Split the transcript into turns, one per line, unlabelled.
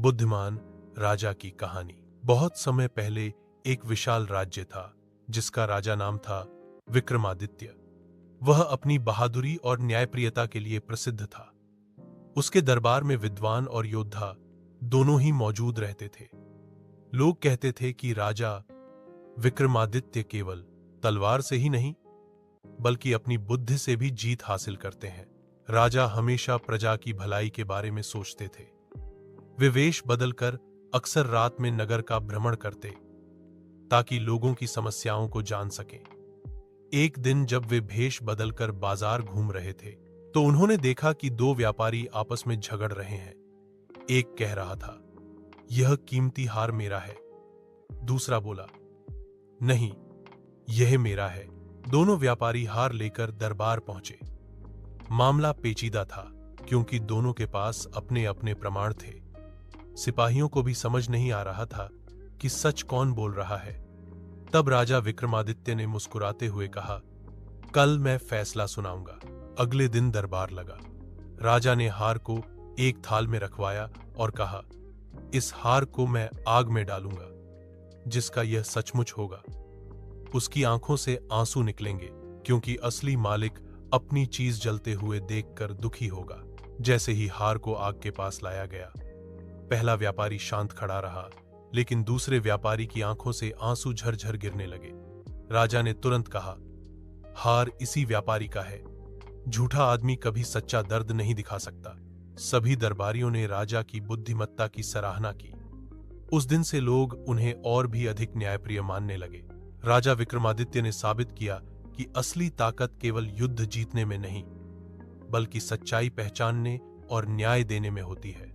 बुद्धिमान राजा की कहानी। बहुत समय पहले एक विशाल राज्य था जिसका राजा नाम था विक्रमादित्य। वह अपनी बहादुरी और न्यायप्रियता के लिए प्रसिद्ध था। उसके दरबार में विद्वान और योद्धा दोनों ही मौजूद रहते थे। लोग कहते थे कि राजा विक्रमादित्य केवल तलवार से ही नहीं बल्कि अपनी बुद्धि से भी जीत हासिल करते हैं। राजा हमेशा प्रजा की भलाई के बारे में सोचते थे। वे वेश बदलकर अक्सर रात में नगर का भ्रमण करते ताकि लोगों की समस्याओं को जान सकें। एक दिन जब वे भेष बदलकर बाजार घूम रहे थे तो उन्होंने देखा कि दो व्यापारी आपस में झगड़ रहे हैं। एक कह रहा था, यह कीमती हार मेरा है। दूसरा बोला, नहीं, यह मेरा है। दोनों व्यापारी हार लेकर दरबार पहुंचे। मामला पेचीदा था क्योंकि दोनों के पास अपने अपने प्रमाण थे। सिपाहियों को भी समझ नहीं आ रहा था कि सच कौन बोल रहा है। तब राजा विक्रमादित्य ने मुस्कुराते हुए कहा, कल मैं फैसला सुनाऊंगा। अगले दिन दरबार लगा। राजा ने हार को एक थाल में रखवाया और कहा, इस हार को मैं आग में डालूंगा। जिसका यह सचमुच होगा उसकी आंखों से आंसू निकलेंगे क्योंकि असली मालिक अपनी चीज जलते हुए देखकर दुखी होगा। जैसे ही हार को आग के पास लाया गया, पहला व्यापारी शांत खड़ा रहा, लेकिन दूसरे व्यापारी की आंखों से आंसू झरझर गिरने लगे। राजा ने तुरंत कहा, हार इसी व्यापारी का है। झूठा आदमी कभी सच्चा दर्द नहीं दिखा सकता। सभी दरबारियों ने राजा की बुद्धिमत्ता की सराहना की। उस दिन से लोग उन्हें और भी अधिक न्यायप्रिय मानने लगे। राजा विक्रमादित्य ने साबित किया कि असली ताकत केवल युद्ध जीतने में नहीं बल्कि सच्चाई पहचानने और न्याय देने में होती है।